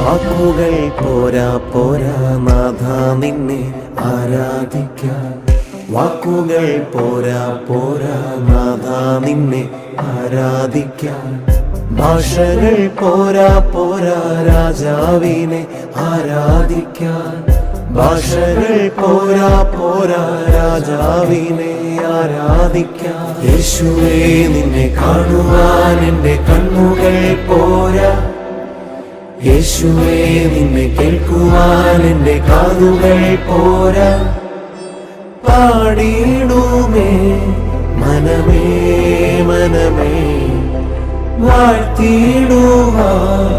വാക്കുകൾ പോരാ പോരാ നാഥ നിന്നെ ആരാധിക്കാൻ. വാക്കുകൾ പോരാ പോരാ നാഥ നിന്നെ ആരാധിക്കാൻ. ഭാഷകൾ പോരാ പോരാ രാജാവിനെ ആരാധിക്കാൻ. ഭാഷകൾ പോരാ പോരാ രാജാവിനെ ആരാധിക്കാൻ. യേശുവേ നിന്നെ കാണുവാൻ എൻ്റെ കണ്ണുകൾ പോരാ. യേശുവേ നിന്നെ കേൾക്കുവാൻ എൻ്റെ കാതുകൾ പോരാ. പാടിയിടുമേ മനമേ മനമേ വാഴ്ത്തിയിടുവാൻ